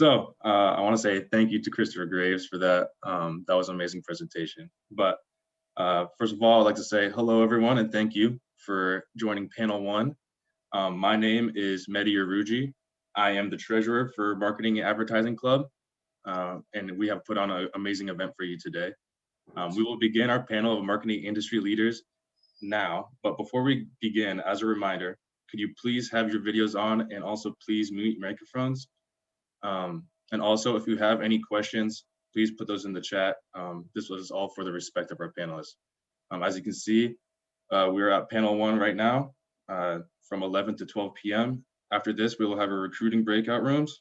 I want to say thank you to Christopher Graves for that. That was an amazing presentation. But first of all, I'd like to say hello, everyone, and thank you for joining panel one. My name is Mehdi Aruji. I am the treasurer for Marketing and Advertising Club, and we have put on an amazing event for you today. We will begin our panel of marketing industry leaders now, but before we begin, as a reminder, could you please have your videos on and also please mute your microphones? And also, if you have any questions, please put those in the chat. This was all for the respect of our panelists. As you can see, we're at panel one right now from 11 to 12 p.m. After this, we will have a recruiting breakout rooms,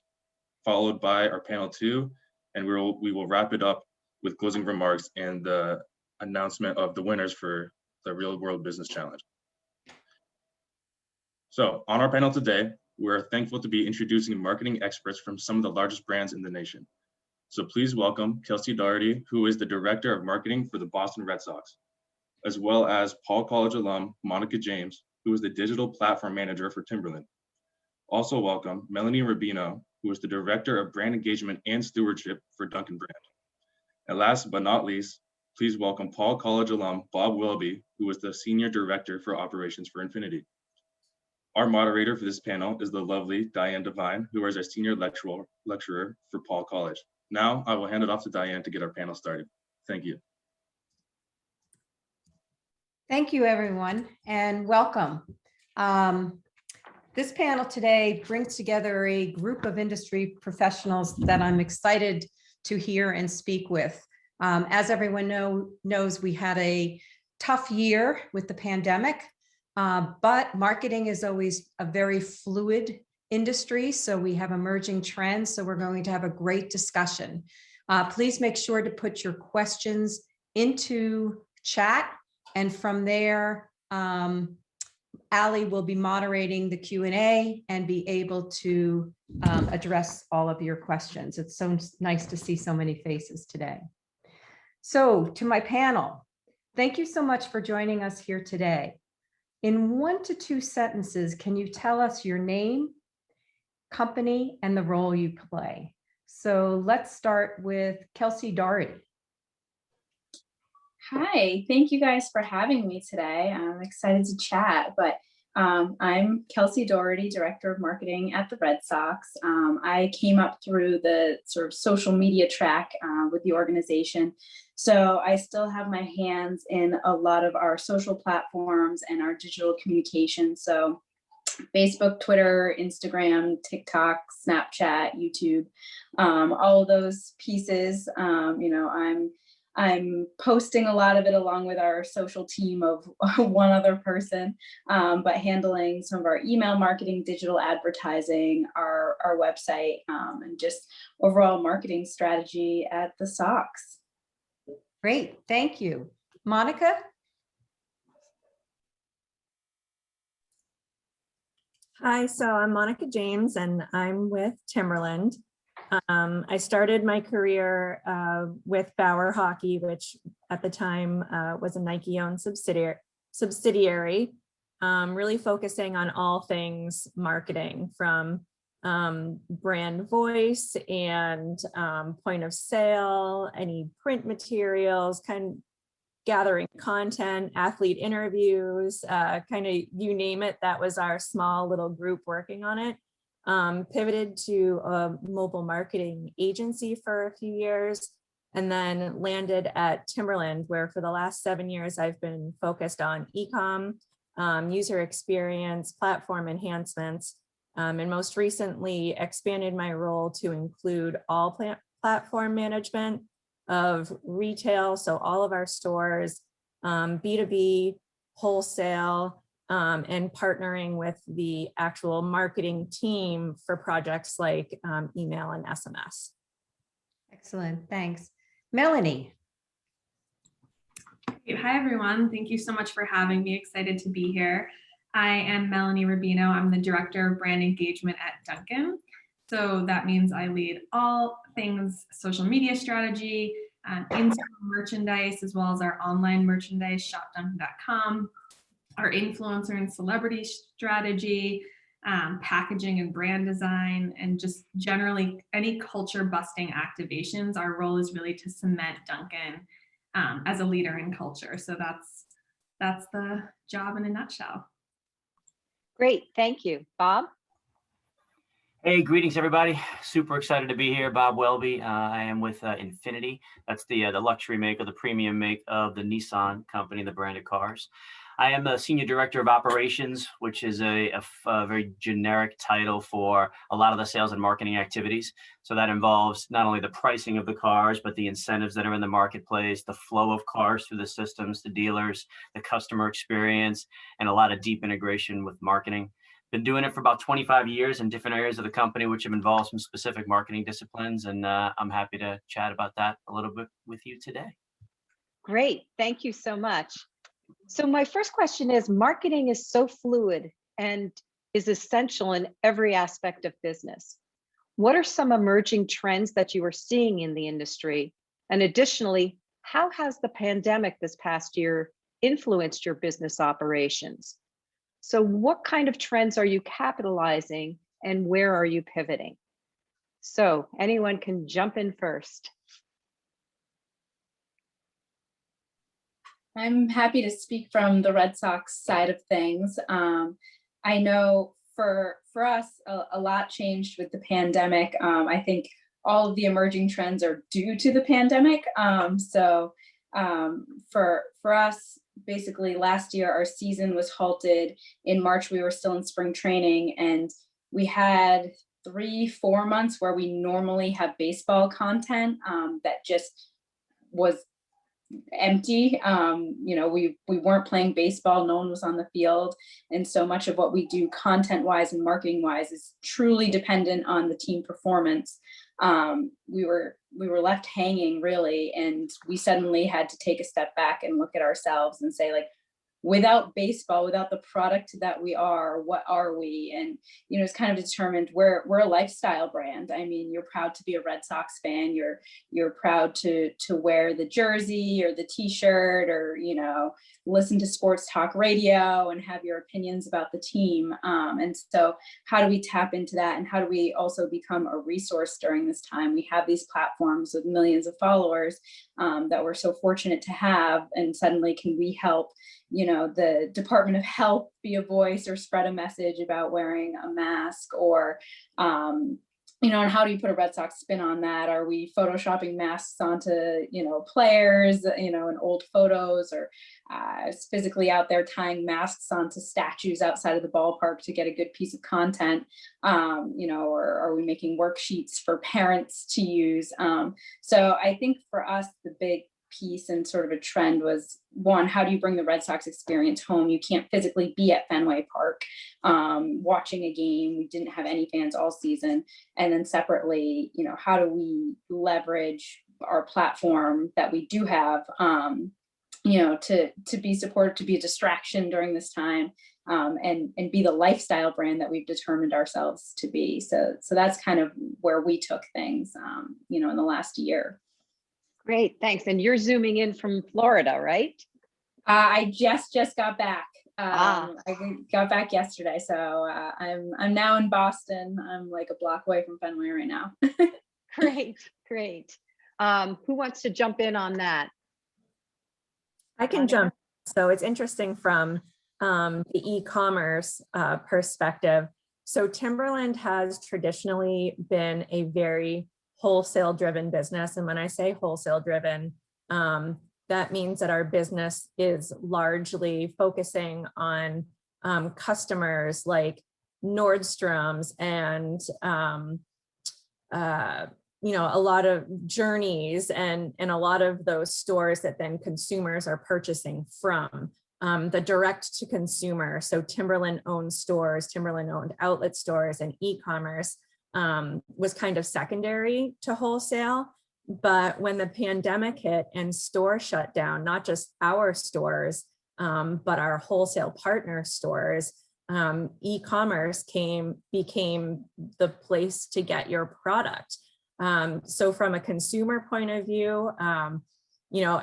followed by our panel two, and we will wrap it up with closing remarks and the announcement of the winners for the Real World Business Challenge. So on our panel today, we're thankful to be introducing marketing experts from some of the largest brands in the nation. So please welcome Kelsey Doherty, who is the Director of Marketing for the Boston Red Sox, as well as Paul College alum Monica James, who is the Digital Platform Manager for Timberland. Also welcome Melanie Rubino, who is the Director of Brand Engagement and Stewardship for Dunkin brand. And last but not least, please welcome Paul College alum Bob Welby, who is the Senior Director for Operations for Inifinti. Our moderator for this panel is the lovely Diane Devine, who is our senior lecturer for Paul College. Now I will hand it off to Diane to get our panel started. Thank you. Thank you, everyone, and welcome. This panel today brings together a group of industry professionals that I'm excited to hear and speak with. As everyone knows, we had a tough year with the pandemic. But marketing is always a very fluid industry, so we have emerging trends, so we're going to have a great discussion. Please make sure to put your questions into chat, and from there, Ali will be moderating the Q&A and be able to address all of your questions. It's so nice to see so many faces today. So to my panel, thank you so much for joining us here today. In 1 to 2 sentences, can you tell us your name, company, and the role you play? So let's start with Kelsey Doherty. Hi, thank you guys for having me today. I'm excited to chat, but I'm Kelsey Doherty, Director of Marketing at the Red Sox. I came up through the sort of social media track with the organization. So I still have my hands in a lot of our social platforms and our digital communication. So Facebook, Twitter, Instagram, TikTok, Snapchat, YouTube, all of those pieces. I'm posting a lot of it along with our social team of one other person, but handling some of our email marketing, digital advertising, our website, and just overall marketing strategy at the Sox. Great, thank you. Monica? Hi, so I'm Monica James and I'm with Timberland. I started my career with Bauer Hockey, which at the time was a Nike-owned subsidiary, really focusing on all things marketing, from brand voice and point of sale, any print materials, kind of gathering content, athlete interviews, kind of you name it. That was our small little group working on it. Pivoted to a mobile marketing agency for a few years, and then landed at Timberland, where for the last 7 years I've been focused on e-com, user experience, platform enhancements, and most recently expanded my role to include all platform management of retail, so all of our stores, B2B, wholesale, and partnering with the actual marketing team for projects like email and SMS. Excellent, thanks. Melanie. Hi, everyone. Thank you so much for having me. Excited to be here. I am Melanie Rubino. I'm the Director of Brand Engagement at Dunkin. So that means I lead all things social media strategy, in-store merchandise, as well as our online merchandise, shopdunkin.com, our influencer and celebrity strategy, packaging and brand design, and just generally any culture busting activations. Our role is really to cement Dunkin as a leader in culture. So that's the job in a nutshell. Great, thank you. Bob? Hey, greetings, everybody. Super excited to be here. Bob Welby. I am with Inifinti. That's the luxury make, or the premium make of the Nissan company, the branded cars. I am the Senior Director of Operations, which is a very generic title for a lot of the sales and marketing activities. So that involves not only the pricing of the cars, but the incentives that are in the marketplace, the flow of cars through the systems, the dealers, the customer experience, and a lot of deep integration with marketing. Been doing it for about 25 years in different areas of the company, which have involved some specific marketing disciplines. And I'm happy to chat about that a little bit with you today. Great, thank you so much. So my first question is, marketing is so fluid and is essential in every aspect of business. What are some emerging trends that you are seeing in the industry? And additionally, how has the pandemic this past year influenced your business operations? So what kind of trends are you capitalizing and where are you pivoting? So anyone can jump in first. I'm happy to speak from the Red Sox side of things. I know for us, a lot changed with the pandemic. I think all of the emerging trends are due to the pandemic. For us, basically last year, our season was halted. In March, we were still in spring training, and we had 3-4 months where we normally have baseball content that just was empty. We weren't playing baseball, no one was on the field, and so much of what we do content wise and marketing wise is truly dependent on the team performance. We were left hanging really, and we suddenly had to take a step back and look at ourselves and say, like, without baseball, without the product that we are, what are we? And, it's kind of determined we're a lifestyle brand. I mean, you're proud to be a Red Sox fan. You're proud to wear the jersey or the t-shirt, or, listen to sports talk radio and have your opinions about the team. And so how do we tap into that? And how do we also become a resource during this time? We have these platforms with millions of followers that we're so fortunate to have. And suddenly can we help the Department of Health be a voice or spread a message about wearing a mask, or, and how do you put a Red Sox spin on that? Are we photoshopping masks onto, players, in old photos, or physically out there tying masks onto statues outside of the ballpark to get a good piece of content, or are we making worksheets for parents to use? So I think for us, the big piece and sort of a trend was, one, how do you bring the Red Sox experience home? You can't physically be at Fenway Park watching a game. We didn't have any fans all season. And then separately, how do we leverage our platform that we do have, to be supportive, to be a distraction during this time, and be the lifestyle brand that we've determined ourselves to be. So that's kind of where we took things, in the last year. Great, thanks. And you're zooming in from Florida, right? I just got back. I got back yesterday, so I'm now in Boston. I'm like a block away from Fenway right now. Great. Who wants to jump in on that? I can jump. So it's interesting from the e-commerce perspective. So Timberland has traditionally been a very wholesale driven business. And when I say wholesale driven, that means that our business is largely focusing on customers like Nordstrom's and a lot of Journeys and a lot of those stores that then consumers are purchasing from. The direct to consumer, so Timberland owned stores, Timberland owned outlet stores, and e-commerce was kind of secondary to wholesale. But when the pandemic hit and stores shut down, not just our stores, but our wholesale partner stores, e-commerce became the place to get your product. So from a consumer point of view,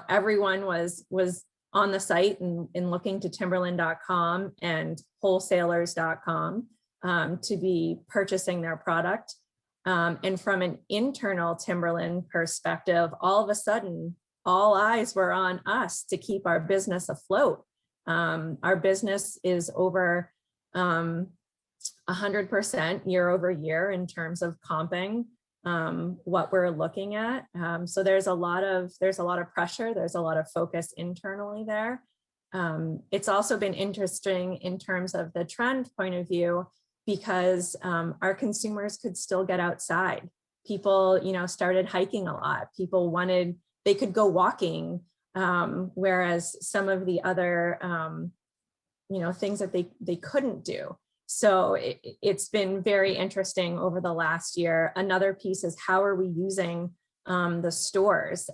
everyone was on the site and looking to timberland.com and wholesalers.com. to be purchasing their product. And from an internal Timberland perspective, all of a sudden, all eyes were on us to keep our business afloat. Our business is over 100% year over year in terms of comping what we're looking at. So there's a lot of pressure. There's a lot of focus internally there. It's also been interesting in terms of the trend point of view, because our consumers could still get outside. People, started hiking a lot. People they could go walking, whereas some of the other, things that they couldn't do. So it's been very interesting over the last year. Another piece is, how are we using the stores?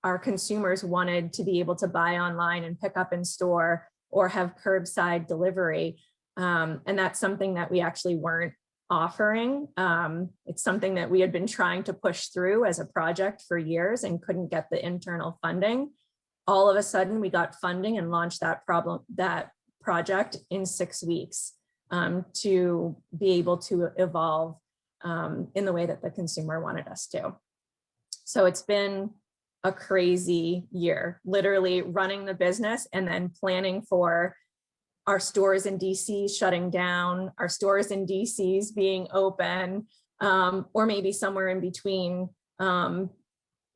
Our consumers wanted to be able to buy online and pick up in store or have curbside delivery. And that's something that we actually weren't offering. It's something that we had been trying to push through as a project for years and couldn't get the internal funding. All of a sudden, we got funding and launched that project in 6 weeks to be able to evolve in the way that the consumer wanted us to. So it's been a crazy year, literally running the business and then planning for our stores in DC shutting down, our stores in DCs being open, or maybe somewhere in between,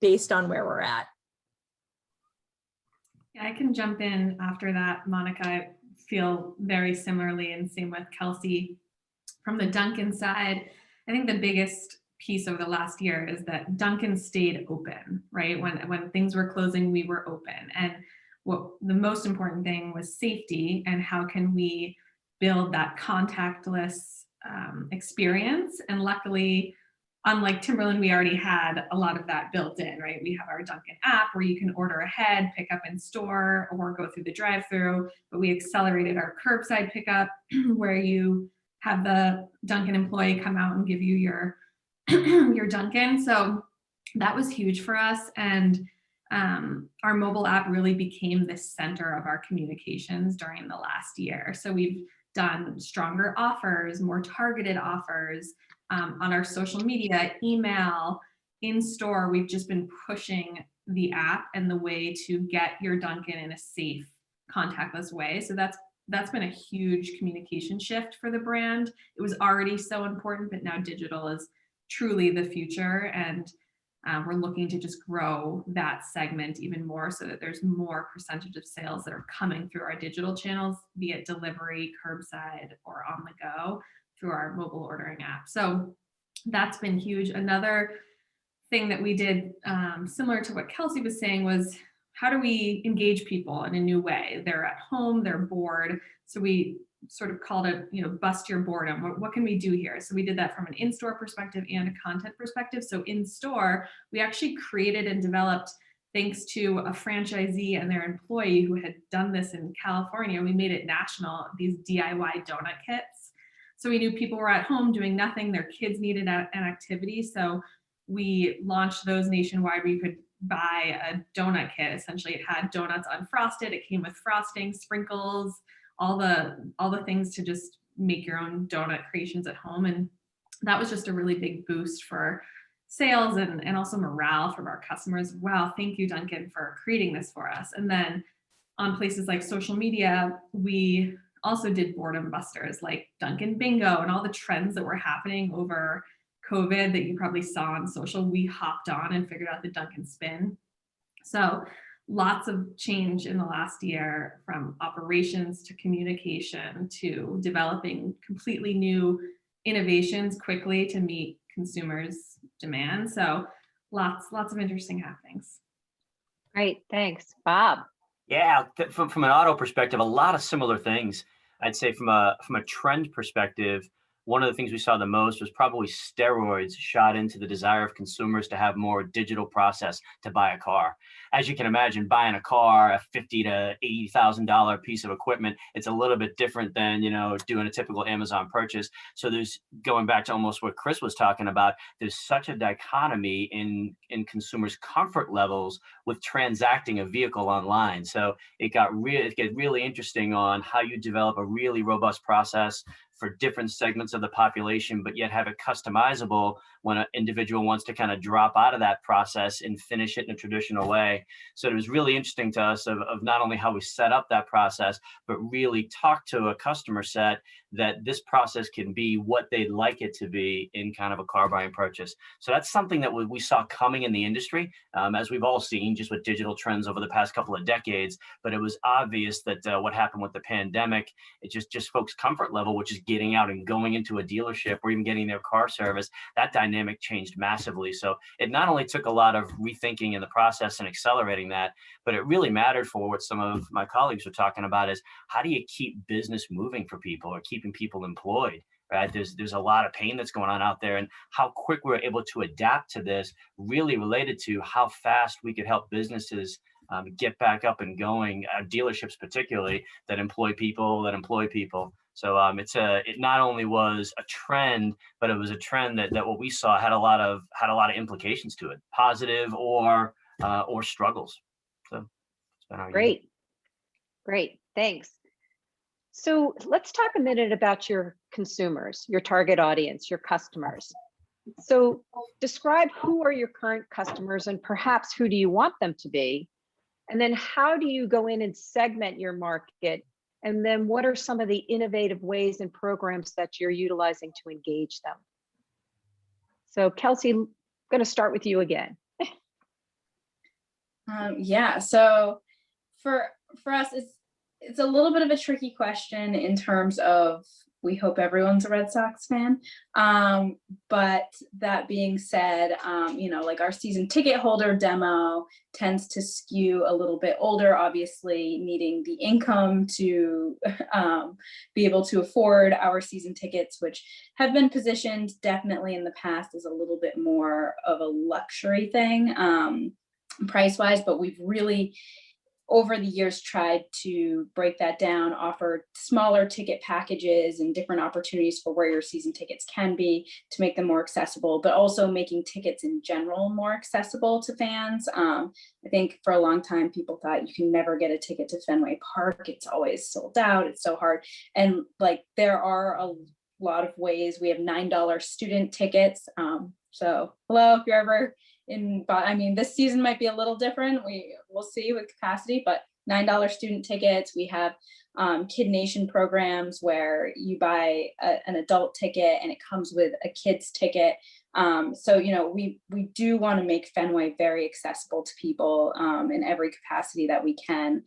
based on where we're at. Yeah, I can jump in after that, Monica. I feel very similarly, and same with Kelsey. From the Dunkin side, I think the biggest piece over the last year is that Dunkin stayed open, right? When things were closing, we were open. And what the most important thing was safety, and how can we build that contactless experience. And luckily, unlike Timberland, we already had a lot of that built in, right? We have our Dunkin app where you can order ahead, pick up in store, or go through the drive-through, but we accelerated our curbside pickup where you have the Dunkin employee come out and give you your Dunkin. So that was huge for us. And our mobile app really became the center of our communications during the last year. So we've done stronger offers, more targeted offers on our social media, email, in store. We've just been pushing the app and the way to get your Dunkin in a safe, contactless way. So that's been a huge communication shift for the brand. It was already so important, but now digital is truly the future. And we're looking to just grow that segment even more so that there's more percentage of sales that are coming through our digital channels, be it delivery, curbside, or on the go through our mobile ordering app. So that's been huge. Another thing that we did, similar to what Kelsey was saying, was how do we engage people in a new way? They're at home, they're bored. So we sort of called it, bust your boredom. What can we do here? So we did that from an in-store perspective and a content perspective. So in store, we actually created and developed, thanks to a franchisee and their employee who had done this in California, we made it national, these DIY donut kits. So we knew people were at home doing nothing, their kids needed an activity. So we launched those nationwide where you could buy a donut kit. Essentially, it had donuts unfrosted, it came with frosting, sprinkles, all the things to just make your own donut creations at home. And that was just a really big boost for sales and also morale from our customers. Wow, thank you, Dunkin, for creating this for us. And then on places like social media, we also did boredom busters like Dunkin Bingo and all the trends that were happening over COVID that you probably saw on social. We hopped on and figured out the Dunkin spin. So lots of change in the last year, from operations to communication to developing completely new innovations quickly to meet consumers' demand. So lots of interesting happenings. Great, thanks. Bob. Yeah, from an auto perspective, a lot of similar things. I'd say from a trend perspective, one of the things we saw the most was probably steroids shot into the desire of consumers to have more digital process to buy a car. As you can imagine, buying a car, a $50,000 to $80,000 piece of equipment, it's a little bit different than, doing a typical Amazon purchase. So there's, going back to almost what Chris was talking about, there's such a dichotomy in consumers' comfort levels with transacting a vehicle online. So it get really interesting on how you develop a really robust process for different segments of the population, but yet have it customizable when an individual wants to kind of drop out of that process and finish it in a traditional way. So it was really interesting to us of not only how we set up that process, but really talk to a customer set that this process can be what they'd like it to be in kind of a car buying purchase. So that's something that we saw coming in the industry, as we've all seen just with digital trends over the past couple of decades. But it was obvious that what happened with the pandemic, it just folks' comfort level, which is getting out and going into a dealership or even getting their car service, that dynamic changed massively. So it not only took a lot of rethinking in the process and accelerating that, but it really mattered for what some of my colleagues were talking about is how do you keep business moving for people or keeping people employed, right? There's a lot of pain that's going on out there, and how quick we're able to adapt to this really related to how fast we could help businesses get back up and going, dealerships particularly, that employ people. So it not only was a trend, but it was a trend that what we saw had a lot of implications to it, positive or struggles. So it's been our year. Great, thanks. So let's talk a minute about your consumers, your target audience, your customers. So describe who are your current customers and perhaps who do you want them to be? And then how do you go in and segment your market? And then what are some of the innovative ways and programs that you're utilizing to engage them? So Kelsey, I'm going to start with you again. So for us, it's a little bit of a tricky question in terms of we hope everyone's a Red Sox fan. But that being said, like our season ticket holder demo tends to skew a little bit older, obviously needing the income to be able to afford our season tickets, which have been positioned definitely in the past as a little bit more of a luxury thing, price-wise, but we've really over the years tried to break that down, offer smaller ticket packages and different opportunities for where your season tickets can be to make them more accessible, but also making tickets in general more accessible to fans. I think for a long time, people thought you can never get a ticket to Fenway Park. It's always sold out. It's so hard. And like, there are a lot of ways. We have $9 student tickets. So hello, if you're ever this season might be a little different. We'll see with capacity, but $9 student tickets. We have Kid Nation programs where you buy an adult ticket and it comes with a kid's ticket. So, we do want to make Fenway very accessible to people in every capacity that we can.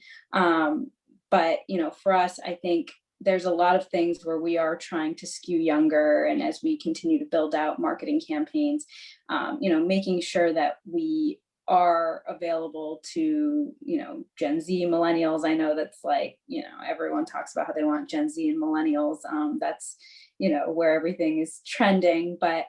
But, for us, I think there's a lot of things where we are trying to skew younger, and as we continue to build out marketing campaigns, making sure that we are available to, Gen Z, millennials. I know that's like, everyone talks about how they want Gen Z and millennials. That's, where everything is trending, but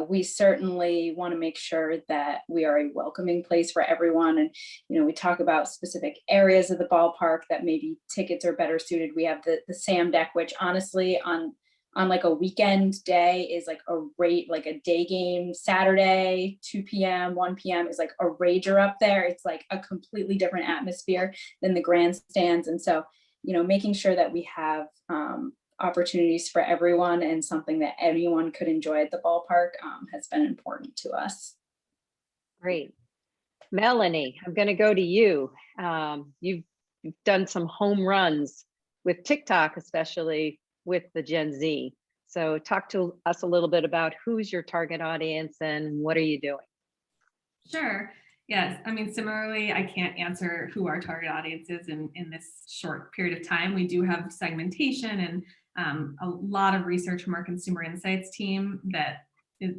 we certainly want to make sure that we are a welcoming place for everyone. And, we talk about specific areas of the ballpark that maybe tickets are better suited. We have the Sam Deck, which honestly on like a weekend day is like a day game. Saturday, 2 p.m., 1 p.m. is like a rager up there. It's like a completely different atmosphere than the grandstands. And so, making sure that we have, opportunities for everyone and something that anyone could enjoy at the ballpark has been important to us. Great. Melanie, I'm going to go to you. You've done some home runs with TikTok, especially with the Gen Z. So talk to us a little bit about who's your target audience and what are you doing? Sure. Yes. Similarly, I can't answer who our target audience is in this short period of time. We do have segmentation and a lot of research from our consumer insights team that is,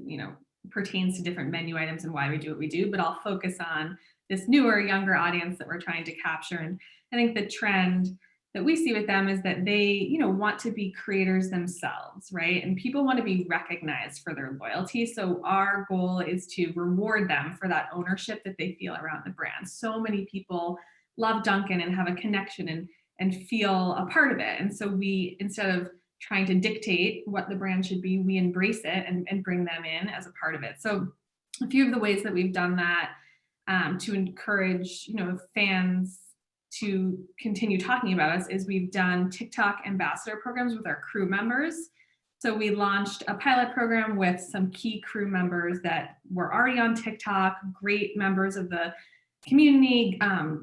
pertains to different menu items and why we do what we do, but I'll focus on this newer, younger audience that we're trying to capture. And I think the trend that we see with them is that they, want to be creators themselves, right? And people want to be recognized for their loyalty. So our goal is to reward them for that ownership that they feel around the brand. So many people love Dunkin' and have a connection and feel a part of it. And so we, instead of trying to dictate what the brand should be, we embrace it and bring them in as a part of it. So a few of the ways that we've done that to encourage, fans to continue talking about us is we've done TikTok ambassador programs with our crew members. So we launched a pilot program with some key crew members that were already on TikTok, great members of the community,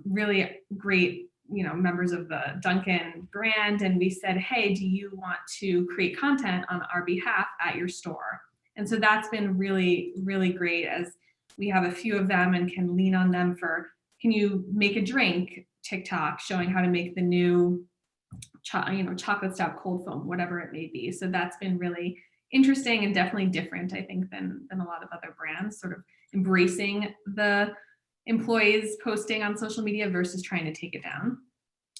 really great, members of the Dunkin' brand. And we said, hey, do you want to create content on our behalf at your store? And so that's been really, really great, as we have a few of them and can lean on them for, can you make a drink TikTok showing how to make the new chocolate stout cold foam, whatever it may be. So that's been really interesting and definitely different, I think, than a lot of other brands, sort of embracing the employees posting on social media versus trying to take it down.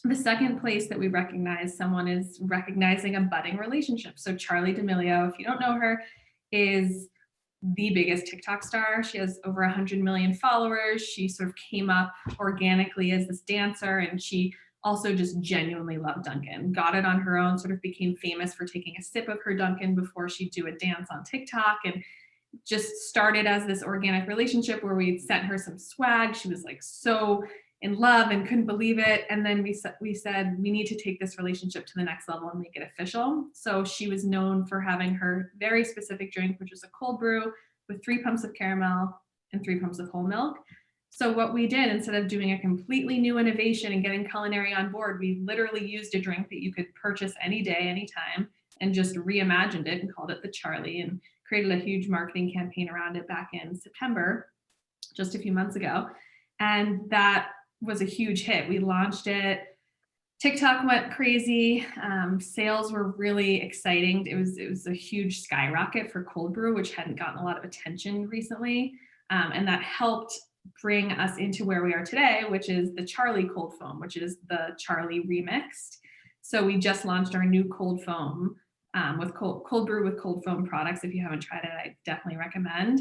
The second place that we recognize someone is recognizing a budding relationship. So Charli D'Amelio, if you don't know her, is the biggest TikTok star. She has over 100 million followers. She sort of came up organically as this dancer, and she also just genuinely loved Dunkin', got it on her own, sort of became famous for taking a sip of her Dunkin' before she'd do a dance on TikTok, and just started as this organic relationship where we sent her some swag. She was like so in love and couldn't believe it. And then we said, we need to take this relationship to the next level and make it official. So she was known for having her very specific drink, which was a cold brew with 3 pumps of caramel and 3 pumps of whole milk. So what we did, instead of doing a completely new innovation and getting culinary on board, we literally used a drink that you could purchase any day, anytime, and just reimagined it and called it the Charli, and created a huge marketing campaign around it back in September, just a few months ago. And that was a huge hit. We launched it. TikTok went crazy. Sales were really exciting. It was a huge skyrocket for cold brew, which hadn't gotten a lot of attention recently. And that helped bring us into where we are today, which is the Charli cold foam, which is the Charli remixed. So we just launched our new cold foam with cold brew with cold foam products. If you haven't tried it, I definitely recommend.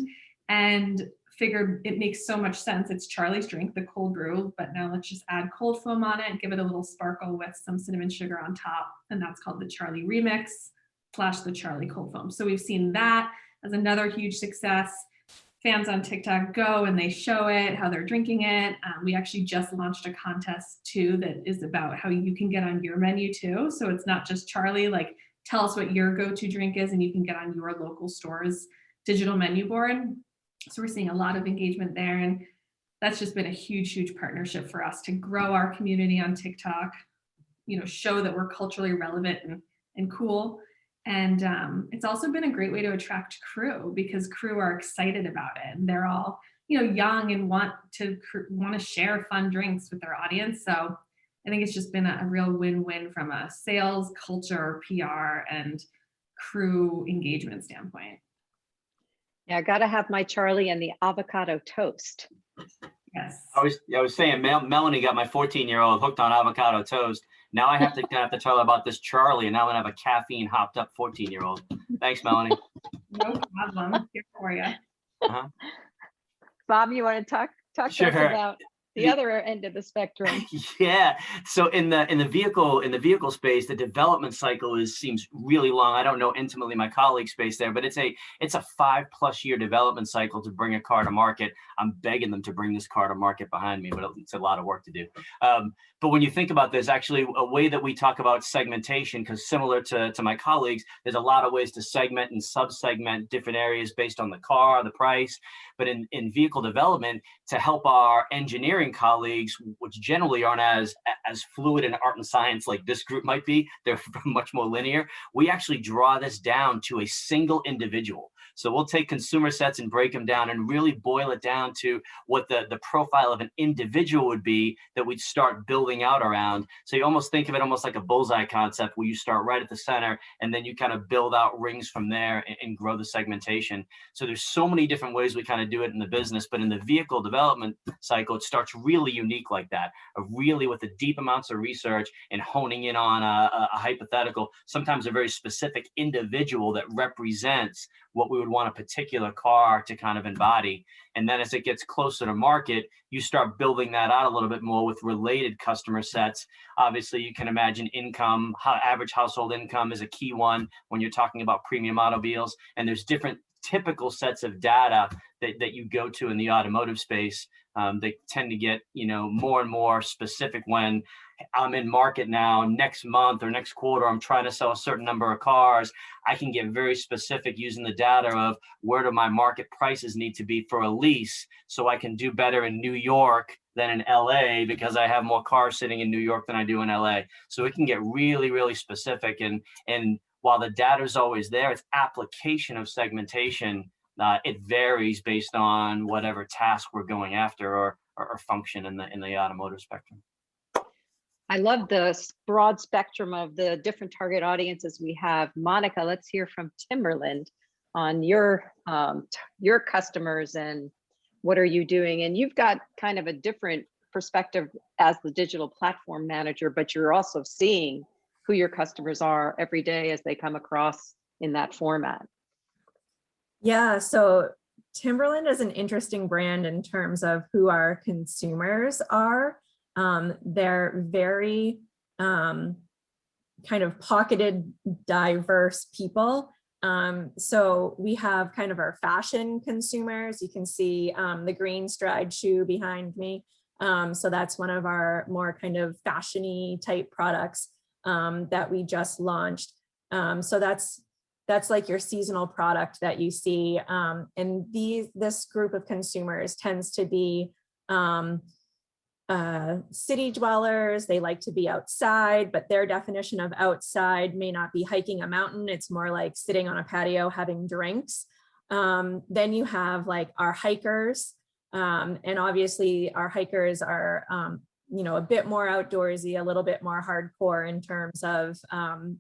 And figured it makes so much sense. It's Charli's drink, the cold brew, but now let's just add cold foam on it and give it a little sparkle with some cinnamon sugar on top. And that's called the Charli remix / the Charli cold foam. So we've seen that as another huge success. Fans on TikTok go and they show it, how they're drinking it. We actually just launched a contest too that is about how you can get on your menu too. So it's not just Charli, like tell us what your go-to drink is and you can get on your local store's digital menu board. So we're seeing a lot of engagement there. And that's just been a huge, huge partnership for us to grow our community on TikTok, show that we're culturally relevant and cool. And it's also been a great way to attract crew, because crew are excited about it. And they're all, young and want to share fun drinks with their audience. So I think it's just been a real win-win from a sales, culture, PR, and crew engagement standpoint. Yeah, I gotta have my Charli and the avocado toast. Yes. I was saying, Melanie got my 14-year-old hooked on avocado toast. Now I have to tell her about this Charli, and now I'm gonna have a caffeine hopped up 14-year-old. Thanks, Melanie. No problem. Here for you. Uh-huh. Bob, you want to talk Sure. to us about the other end of the spectrum? Yeah. So in the vehicle space, the development cycle seems really long. I don't know intimately my colleague space there, but it's a 5+ year development cycle to bring a car to market. I'm begging them to bring this car to market behind me, but it's a lot of work to do. But when you think about this, actually a way that we talk about segmentation, because similar to my colleagues, there's a lot of ways to segment and sub-segment different areas based on the car, the price. But in vehicle development, to help our engineering colleagues, which generally aren't as fluid in art and science like this group might be, they're much more linear. We actually draw this down to a single individual. So we'll take consumer sets and break them down and really boil it down to what the profile of an individual would be that we'd start building out around. So you almost think of it almost like a bullseye concept where you start right at the center and then you kind of build out rings from there and grow the segmentation. So there's so many different ways we kind of do it in the business, but in the vehicle development cycle, it starts really unique like that, really with the deep amounts of research and honing in on a hypothetical, sometimes a very specific individual that represents what we would want a particular car to kind of embody. And then as it gets closer to market, you start building that out a little bit more with related customer sets. Obviously, you can imagine income, average household income is a key one when you're talking about premium automobiles. And there's different typical sets of data that you go to in the automotive space. They tend to get, more and more specific when I'm in market now, next month or next quarter, I'm trying to sell a certain number of cars. I can get very specific using the data of where do my market prices need to be for a lease so I can do better in New York than in LA because I have more cars sitting in New York than I do in LA. So it can get really, really specific. And while the data is always there, its application of segmentation, it varies based on whatever task we're going after or function in the automotive spectrum. I love the broad spectrum of the different target audiences we have. Monica, let's hear from Timberland on your customers and what are you doing? And you've got kind of a different perspective as the digital platform manager, but you're also seeing who your customers are every day as they come across in that format. Yeah, so Timberland is an interesting brand in terms of who our consumers are. They're very kind of pocketed, diverse people. So we have kind of our fashion consumers. You can see the green stride shoe behind me. So that's one of our more kind of fashiony type products that we just launched. So that's like your seasonal product that you see. And this group of consumers tends to be city dwellers. They like to be outside, but their definition of outside may not be hiking a mountain. It's more like sitting on a patio having drinks. Then you have like our hikers. And obviously our hikers are, a bit more outdoorsy, a little bit more hardcore in terms of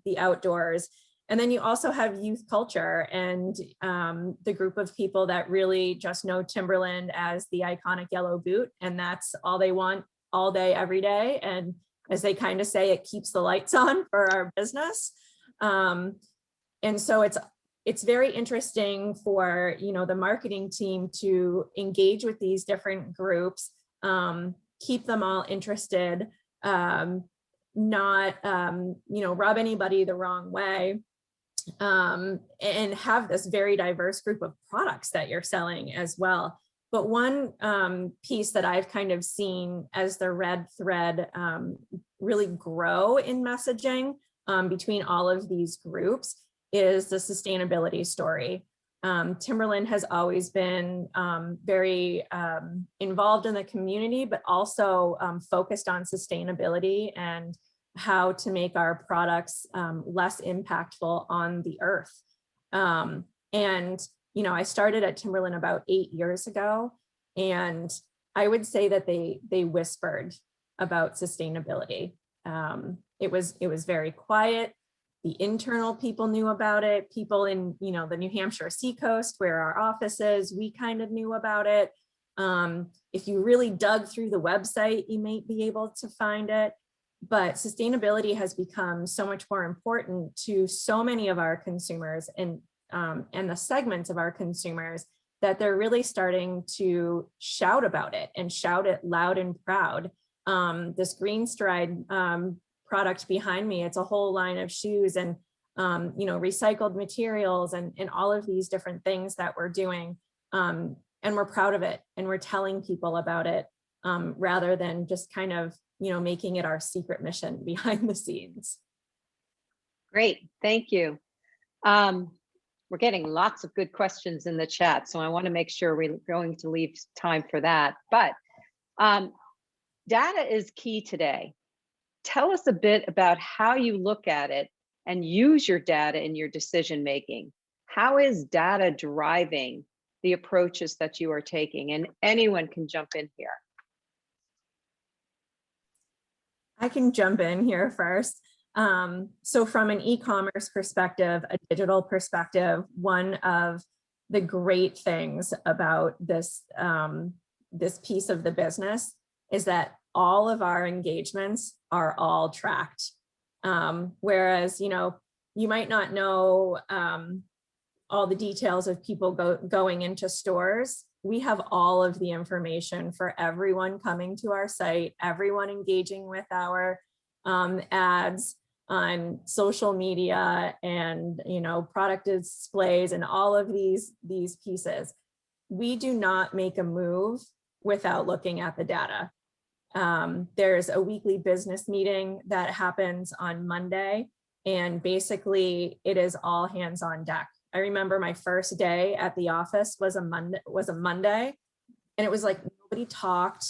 the outdoors. And then you also have youth culture and the group of people that really just know Timberland as the iconic yellow boot. And that's all they want all day, every day. And as they kind of say, it keeps the lights on for our business. And so it's very interesting for, the marketing team to engage with these different groups, keep them all interested, not, rub anybody the wrong way. And have this very diverse group of products that you're selling as well. But one piece that I've kind of seen as the red thread really grow in messaging between all of these groups is the sustainability story. Timberland has always been very involved in the community, but also focused on sustainability and how to make our products less impactful on the earth. And, I started at Timberland about 8 years ago, and I would say that they whispered about sustainability. It was very quiet. The internal people knew about it. People in, the New Hampshire seacoast where our office is, we kind of knew about it. If you really dug through the website, you might be able to find it. But sustainability has become so much more important to so many of our consumers and the segments of our consumers that they're really starting to shout about it and shout it loud and proud. This Green Stride product behind me, it's a whole line of shoes and recycled materials and all of these different things that we're doing. And we're proud of it and we're telling people about it rather than just kind of making it our secret mission behind the scenes. Great, thank you. We're getting lots of good questions in the chat, so I want to make sure we're going to leave time for that. But data is key today. Tell us a bit about how you look at it and use your data in your decision making. How is data driving the approaches that you are taking? And anyone can jump in here. I can jump in here first. So from an e-commerce perspective, a digital perspective, one of the great things about this, this piece of the business is that all of our engagements are all tracked. Whereas, you know, you might not know all the details of people going into stores. We have all of the information for everyone coming to our site, everyone engaging with our ads on social media and, you know, product displays and all of these pieces. We do not make a move without looking at the data. There's a weekly business meeting that happens on Monday, and basically it is all hands on deck. I remember my first day at the office was a Monday, and it was like nobody talked,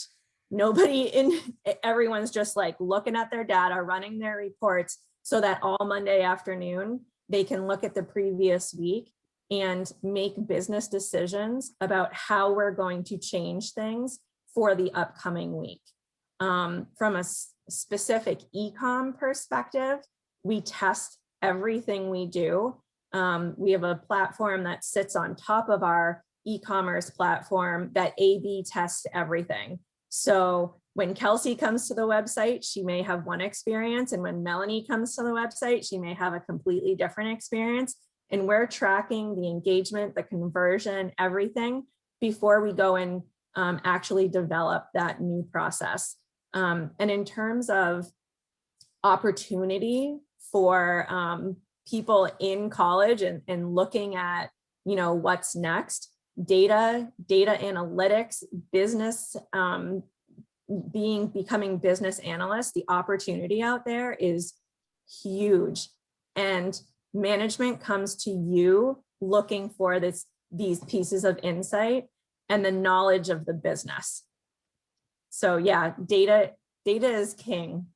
everyone's just like looking at their data, running their reports, so that all Monday afternoon they can look at the previous week and make business decisions about how we're going to change things for the upcoming week. From a specific e-com perspective, we test everything we do. We have a platform that sits on top of our e-commerce platform that A/B tests everything. So when Kelsey comes to the website, she may have one experience, and when Melanie comes to the website, she may have a completely different experience. And we're tracking the engagement, the conversion, everything before we go and actually develop that new process. And in terms of opportunity for people in college and looking at, you know, what's next, data analytics, business, becoming business analysts, the opportunity out there is huge. And management comes to you looking for these pieces of insight and the knowledge of the business. So yeah, data is king.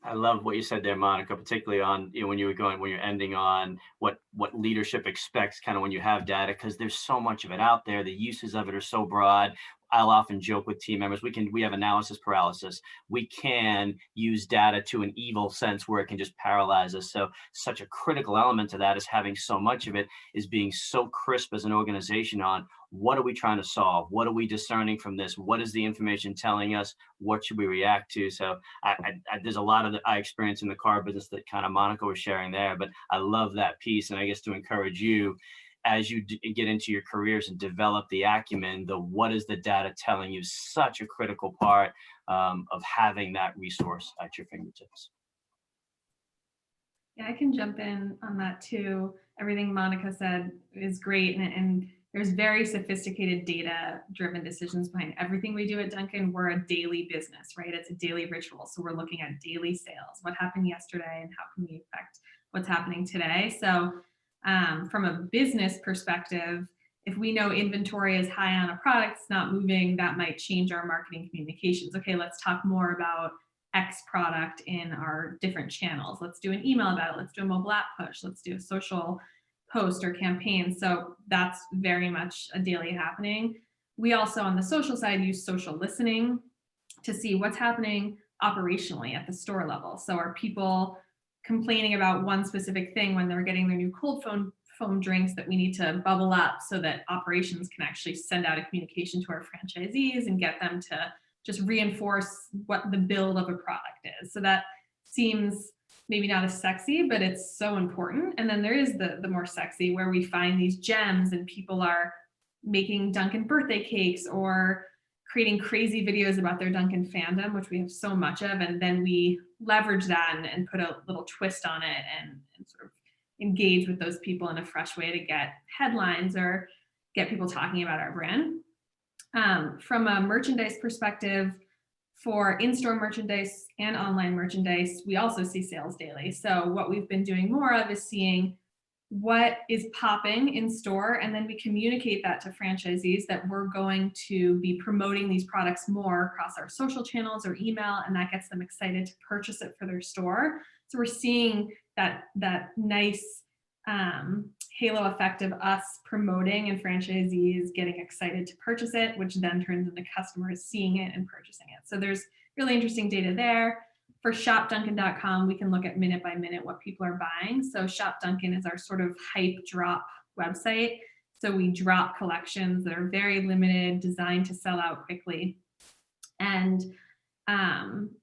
I love what you said there, Monica, particularly on, you know, when you're ending on what leadership expects kind of when you have data, because there's so much of it out there. The uses of it are so broad. I'll often joke with team members, we have analysis paralysis. We can use data to an evil sense where it can just paralyze us. So such a critical element to that is having so much of it, is being so crisp as an organization on what are we trying to solve? What are we discerning from this? What is the information telling us? What should we react to? So there's a lot of I experience in the car business that kind of Monica was sharing there, but I love that piece. And I guess to encourage you, as you get into your careers and develop the acumen, what is the data telling you, such a critical part of having that resource at your fingertips. Yeah, I can jump in on that too. Everything Monica said is great, and there's very sophisticated data-driven decisions behind everything we do at Dunkin. We're a daily business, right? It's a daily ritual. So we're looking at daily sales, what happened yesterday, and how can we affect what's happening today. So from a business perspective, if we know inventory is high on a product, it's not moving, that might change our marketing communications. Okay, let's talk more about X product in our different channels. Let's do an email about it. Let's do a mobile app push. Let's do a social post or campaign. So that's very much a daily happening. We also on the social side use social listening to see what's happening operationally at the store level. So are people complaining about one specific thing when they're getting their new cold foam drinks that we need to bubble up so that operations can actually send out a communication to our franchisees and get them to just reinforce what the build of a product is. So that seems maybe not as sexy, but it's so important. And then there is the more sexy where we find these gems and people are making Dunkin' birthday cakes or creating crazy videos about their Dunkin' fandom, which we have so much of. And then we leverage that and put a little twist on it and sort of engage with those people in a fresh way to get headlines or get people talking about our brand. From a merchandise perspective, for in-store merchandise and online merchandise, we also see sales daily. So what we've been doing more of is seeing what is popping in store, and then we communicate that to franchisees that we're going to be promoting these products more across our social channels or email, and that gets them excited to purchase it for their store. So we're seeing that nice halo effect of us promoting and franchisees getting excited to purchase it, which then turns into customers seeing it and purchasing it. So there's really interesting data there. For shopdunkin.com, we can look at minute by minute what people are buying. So Shop Dunkin is our sort of hype drop website. So we drop collections that are very limited, designed to sell out quickly. And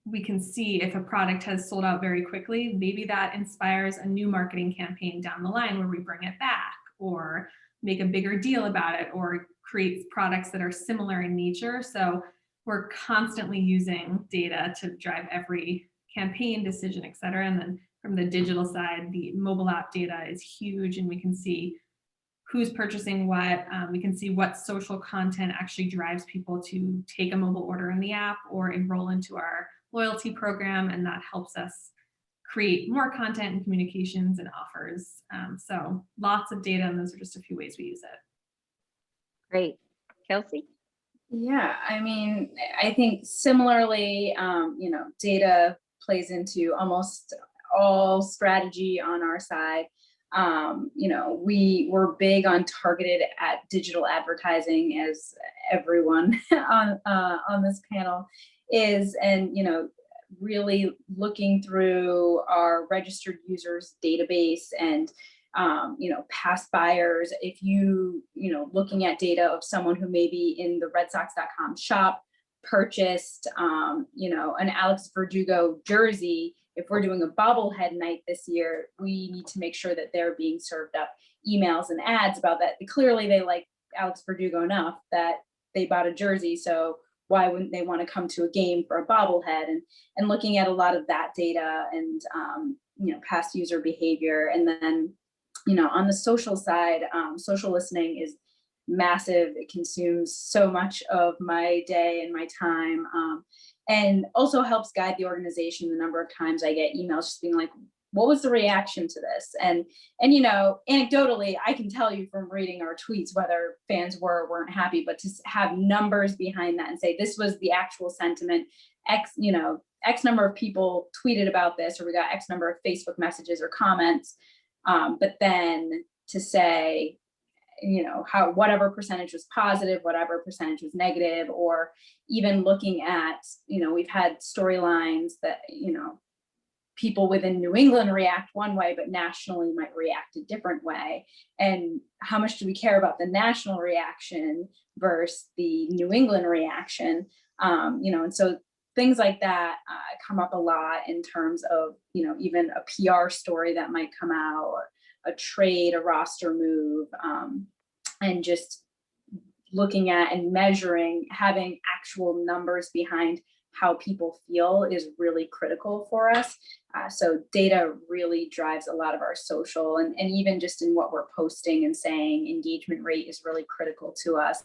we can see if a product has sold out very quickly, maybe that inspires a new marketing campaign down the line where we bring it back or make a bigger deal about it or create products that are similar in nature. So we're constantly using data to drive every campaign decision, et cetera. And then from the digital side, the mobile app data is huge, and we can see who's purchasing what. We can see what social content actually drives people to take a mobile order in the app or enroll into our loyalty program, and that helps us create more content and communications and offers. So lots of data, and those are just a few ways we use it. Great. Kelsey? Yeah, I mean, I think similarly, you know, data plays into almost all strategy on our side. You know, we're big on targeted at digital advertising, as everyone on this panel is, and you know, really looking through our registered users database and you know, past buyers. If you know, looking at data of someone who may be in the redsox.com shop, purchased you know, an Alex Verdugo jersey. If we're doing a bobblehead night this year, we need to make sure that they're being served up emails and ads about that. Clearly they like Alex Verdugo enough that they bought a jersey, so why wouldn't they want to come to a game for a bobblehead? And looking at a lot of that data and you know, past user behavior. And then, you know, on the social side, social listening is massive. It consumes so much of my day and my time, and also helps guide the organization. The number of times I get emails just being like, what was the reaction to this? And you know, anecdotally, I can tell you from reading our tweets whether fans were or weren't happy, but to have numbers behind that and say this was the actual sentiment, X, you know, X number of people tweeted about this, or we got X number of Facebook messages or comments, but then to say, you know, how whatever percentage was positive, whatever percentage was negative, or even looking at, you know, we've had storylines that, you know, people within New England react one way, but nationally might react a different way. And how much do we care about the national reaction versus the New England reaction? You know, and so things like that come up a lot in terms of, you know, even a PR story that might come out, or a trade, a roster move, and just looking at and measuring, having actual numbers behind how people feel is really critical for us. So data really drives a lot of our social, and even just in what we're posting and saying, engagement rate is really critical to us,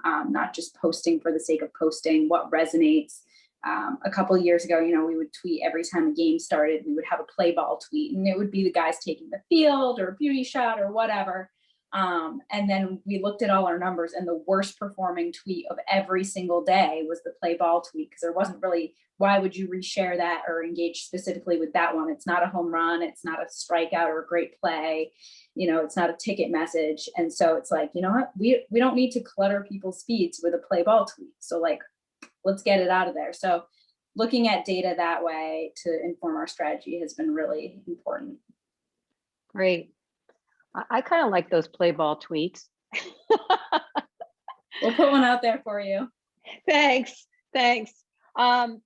not just posting for the sake of posting, what resonates. A couple of years ago, you know, we would tweet every time a game started, we would have a play ball tweet, and it would be the guys taking the field or a beauty shot or whatever. And then we looked at all our numbers, and the worst performing tweet of every single day was the play ball tweet, because there wasn't really, why would you reshare that or engage specifically with that one? It's not a home run, it's not a strikeout or a great play, you know, it's not a ticket message. And so it's like, you know what, we don't need to clutter people's feeds with a play ball tweet. So like, let's get it out of there. So looking at data that way to inform our strategy has been really important. Great. I kind of like those play ball tweets. We'll put one out there for you. Thanks.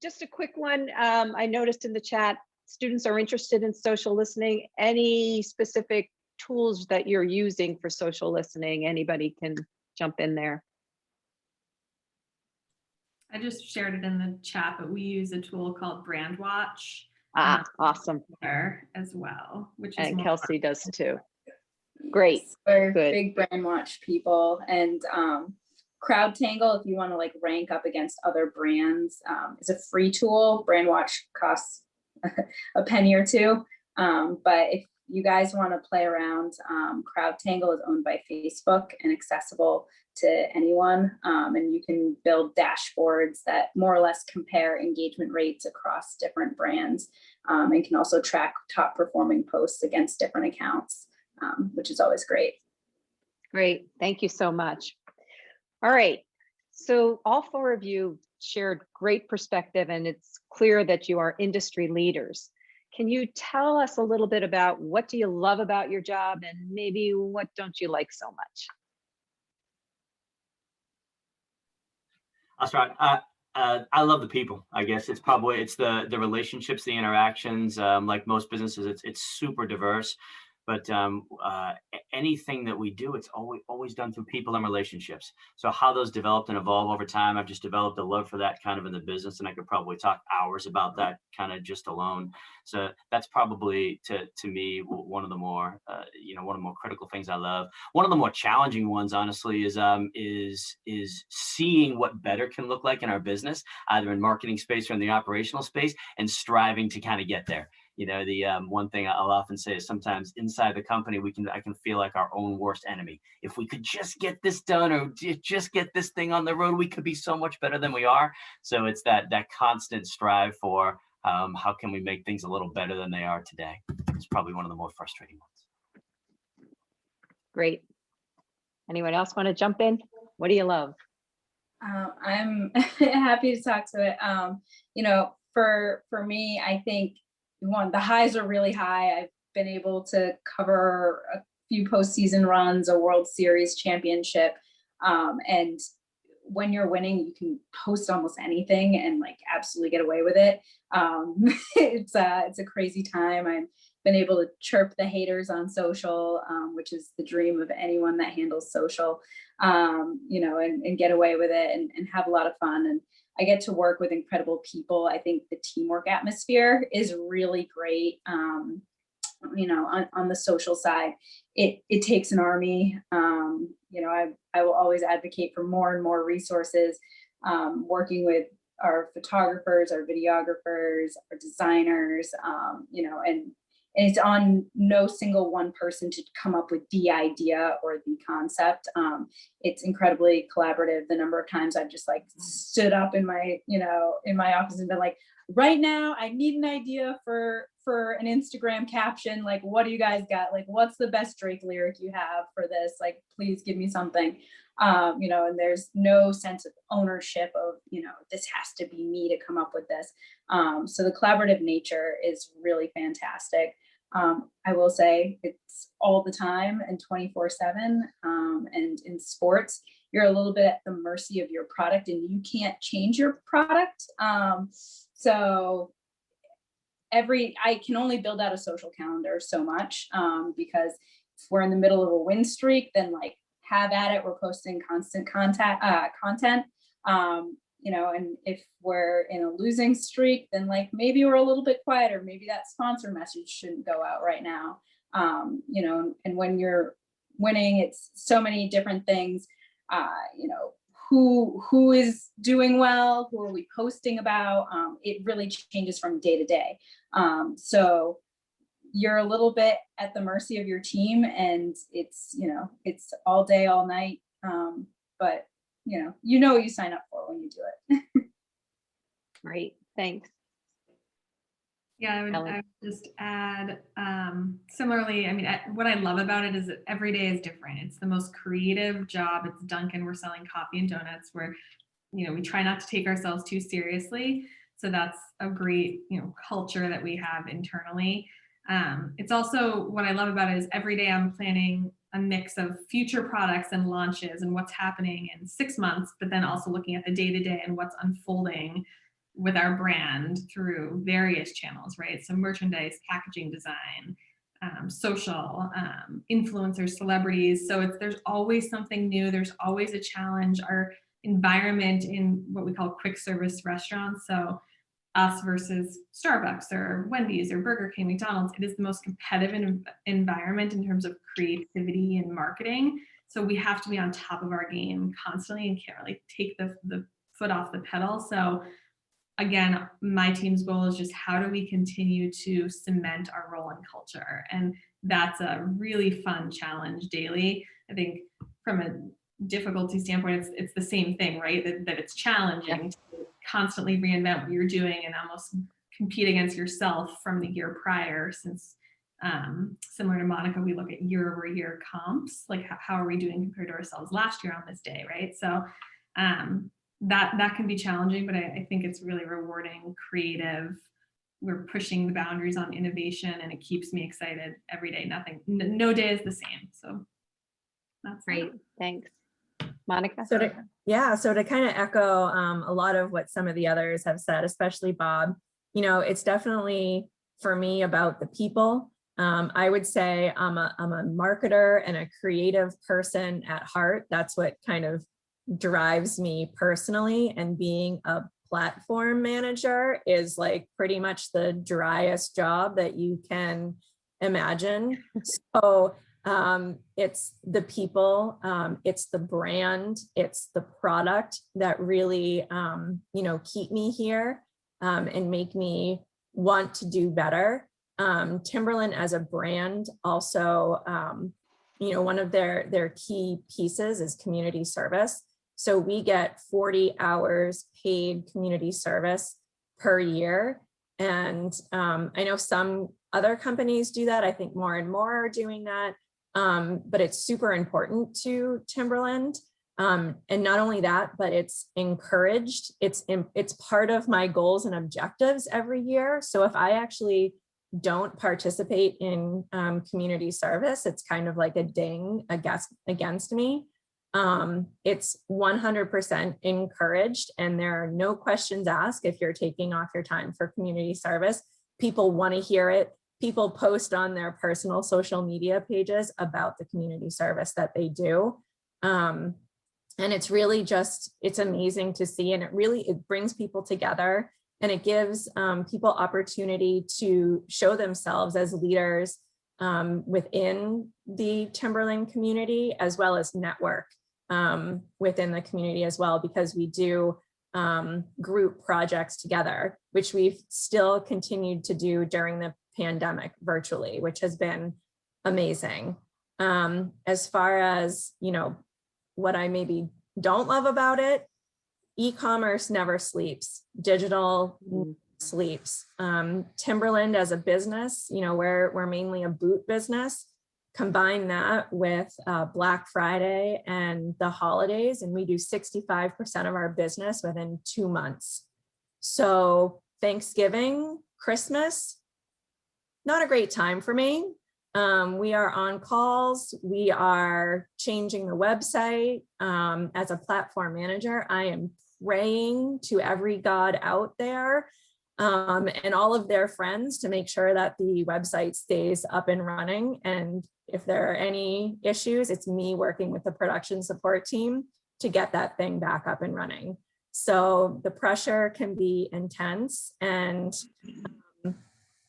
Just a quick one. I noticed in the chat, students are interested in social listening. Any specific tools that you're using for social listening? Anybody can jump in there. I just shared it in the chat, but we use a tool called Brand Watch. Awesome. There as well, which is And more Kelsey does too. Great. We're Good. big Brand Watch people. And Crowd Tangle, if you want to like rank up against other brands, is a free tool. Brand Watch costs a penny or two. But if you guys want to play around, Crowd Tangle is owned by Facebook and accessible to anyone. And you can build dashboards that more or less compare engagement rates across different brands, and can also track top performing posts against different accounts. which is always great. Great. Thank you so much. All right. So all four of you shared great perspective, and it's clear that you are industry leaders. Can you tell us a little bit about what do you love about your job and maybe what don't you like so much? I'll start. I love the people. I guess it's the relationships, the interactions. Like most businesses, it's super diverse. But anything that we do, it's always done through people and relationships. So how those developed and evolve over time, I've just developed a love for that kind of in the business, and I could probably talk hours about that kind of just alone. So that's probably to me one of the more one of the more critical things I love. One of the more challenging ones, honestly, is seeing what better can look like in our business, either in marketing space or in the operational space, and striving to kind of get there. The one thing I'll often say is sometimes inside the company, I can feel like our own worst enemy. If we could just get this done or just get this thing on the road, we could be so much better than we are. So it's that constant strive for how can we make things a little better than they are today. It's probably one of the more frustrating ones. Great. Anyone else want to jump in? What do you love? I'm happy to talk to it. For me, I think the highs are really high. I've been able to cover a few postseason runs, a World Series championship. And when you're winning, you can post almost anything and like absolutely get away with it. It's a crazy time. I've been able to chirp the haters on social, which is the dream of anyone that handles social, and get away with it and have a lot of fun. And I get to work with incredible people. I think the teamwork atmosphere is really great. On the social side, it takes an army. I will always advocate for more and more resources, working with our photographers, our videographers, our designers, and it's on no single one person to come up with the idea or the concept. It's incredibly collaborative. The number of times I've just like stood up in my office and been like, right now I need an idea for an Instagram caption. Like, what do you guys got? Like, what's the best Drake lyric you have for this? Like, please give me something. And there's no sense of ownership of, this has to be me to come up with this. So the collaborative nature is really fantastic. I will say it's all the time and 24/7. And in sports, you're a little bit at the mercy of your product and you can't change your product. So I can only build out a social calendar so much, because if we're in the middle of a win streak, then like have at it. We're posting constant content. And if we're in a losing streak, then like maybe we're a little bit quieter. Maybe that sponsor message shouldn't go out right now. And when you're winning, it's so many different things. Who is doing well? Who are we posting about? It really changes from day to day. So you're a little bit at the mercy of your team, and it's all day, all night. But what you sign up for when you do it. Great, thanks. Yeah, I would just add, similarly, what I love about it is that every day is different. It's the most creative job. It's Dunkin', we're selling coffee and donuts where, we try not to take ourselves too seriously. So that's a great, culture that we have internally. It's also, what I love about it is every day I'm planning a mix of future products and launches and what's happening in 6 months, but then also looking at the day-to-day and what's unfolding with our brand through various channels, right? So merchandise, packaging design, social, influencers, celebrities. So there's always something new. There's always a challenge. Our environment in what we call quick service restaurants. So us versus Starbucks or Wendy's or Burger King, McDonald's, it is the most competitive environment in terms of creativity and marketing. So we have to be on top of our game constantly and can't really take the foot off the pedal. So again, my team's goal is just how do we continue to cement our role in culture? And that's a really fun challenge daily. I think from a difficulty standpoint, it's the same thing, right? That it's challenging to constantly reinvent what you're doing and almost compete against yourself from the year prior, since Similar to Monica, we look at year-over-year comps, like how are we doing compared to ourselves last year on this day, right? So that can be challenging, but I think it's really rewarding, creative. We're pushing the boundaries on innovation, and it keeps me excited every day. No day is the same. So that's Great, thanks. Monica? So to kind of echo a lot of what some of the others have said, especially Bob, you know, it's definitely for me about the people. I would say I'm a marketer and a creative person at heart. That's what kind of drives me personally, and being a platform manager is like pretty much the driest job that you can imagine. So it's the people, it's the brand, it's the product that really, you know, keep me here and make me want to do better. Timberland as a brand also, you know, one of their key pieces is community service. So we get 40 hours paid community service per year. And I know some other companies do that. I think more and more are doing that. But it's super important to Timberland. And not only that, but it's encouraged. It's part of my goals and objectives every year. So if I actually don't participate in community service, it's kind of like a ding against me. It's 100% encouraged, and there are no questions asked if you're taking off your time for community service. People want to hear it. People post on their personal social media pages about the community service that they do. And it's really just, it's amazing to see. And it brings people together, and it gives people opportunity to show themselves as leaders within the Timberland community, as well as network within the community as well, because we do group projects together, which we've still continued to do during the pandemic virtually, which has been amazing. As far as, you know, what I maybe don't love about it, e-commerce never sleeps, digital sleeps. Timberland as a business, you know, we're mainly a boot business. Combine that with Black Friday and the holidays, and we do 65% of our business within 2 months. So Thanksgiving, Christmas, not a great time for me. We are on calls. We are changing the website. As a platform manager, I am praying to every God out there and all of their friends to make sure that the website stays up and running. And if there are any issues, it's me working with the production support team to get that thing back up and running. So the pressure can be intense, and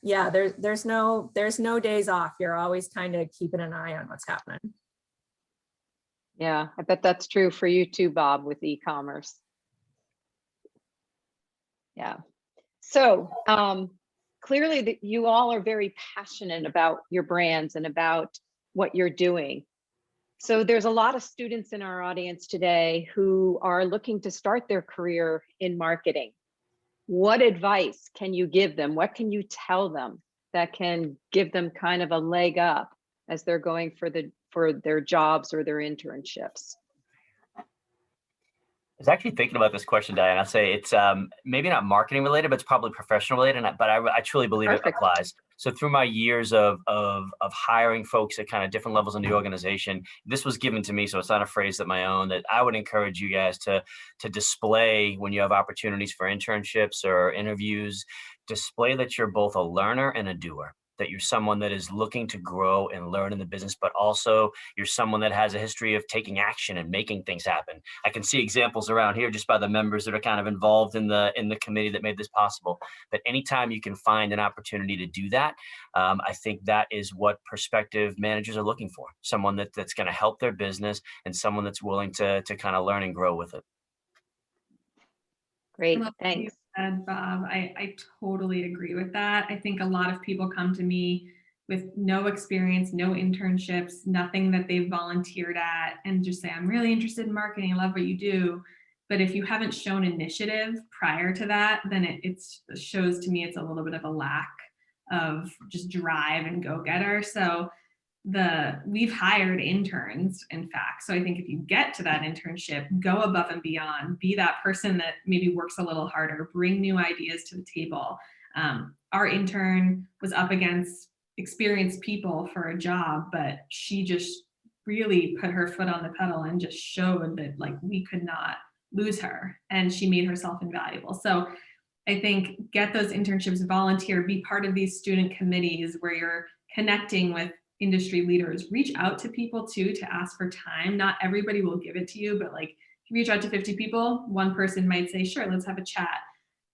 yeah, there's no days off. You're always kind of keeping an eye on what's happening. Yeah, I bet that's true for you too, Bob, with e-commerce. Yeah. So clearly that you all are very passionate about your brands and about what you're doing. So there's a lot of students in our audience today who are looking to start their career in marketing. What advice can you give them? What can you tell them that can give them kind of a leg up as they're going for their jobs or their internships? I was actually thinking about this question, Diane. I'd say it's maybe not marketing related, but it's probably professional related. But I truly believe it applies. So through my years of hiring folks at kind of different levels in the organization, this was given to me. So it's not a phrase of my own, that I would encourage you guys to display when you have opportunities for internships or interviews, display that you're both a learner and a doer. That you're someone that is looking to grow and learn in the business, but also you're someone that has a history of taking action and making things happen. I can see examples around here just by the members that are kind of involved in the committee that made this possible. But anytime you can find an opportunity to do that, I think that is what prospective managers are looking for. Someone that's going to help their business and someone that's willing to kind of learn and grow with it. Great, thanks. And Bob, I totally agree with that. I think a lot of people come to me with no experience, no internships, nothing that they've volunteered at, and just say, I'm really interested in marketing, I love what you do. But if you haven't shown initiative prior to that, then it shows to me it's a little bit of a lack of just drive and go-getter. So we've hired interns, in fact. So I think if you get to that internship, go above and beyond, be that person that maybe works a little harder, bring new ideas to the table. Our intern was up against experienced people for a job, but she just really put her foot on the pedal and just showed that like we could not lose her, and she made herself invaluable. So I think get those internships, volunteer, be part of these student committees where you're connecting with industry leaders. Reach out to people too to ask for time. Not everybody will give it to you, but like if you reach out to 50 people, one person might say, sure, let's have a chat.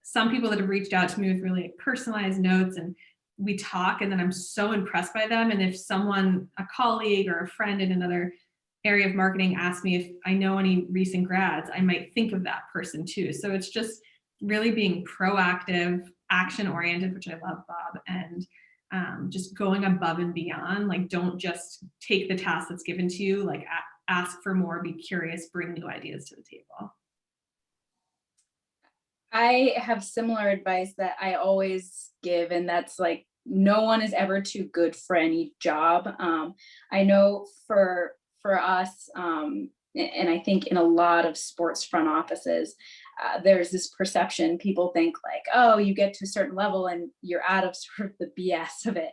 Some people that have reached out to me with really personalized notes, and we talk, and then I'm so impressed by them. And if someone, a colleague or a friend in another area of marketing asks me if I know any recent grads, I might think of that person too. So it's just really being proactive, action oriented, which I love, Bob, and just going above and beyond. Like, don't just take the task that's given to you, like ask for more, be curious, bring new ideas to the table. I have similar advice that I always give, and that's like, no one is ever too good for any job. I know for us, and I think in a lot of sports front offices, there's this perception, people think like, oh, you get to a certain level and you're out of sort of the BS of it.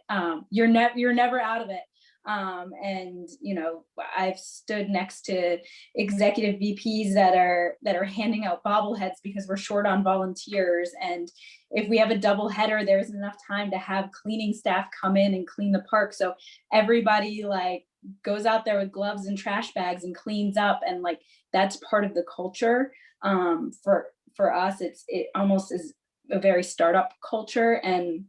You're never out of it. And you know, I've stood next to executive VPs that are handing out bobbleheads because we're short on volunteers, and if we have a double header, there's enough time to have cleaning staff come in and clean the park, so everybody like goes out there with gloves and trash bags and cleans up, and like that's part of the culture. For us, it almost is a very startup culture. And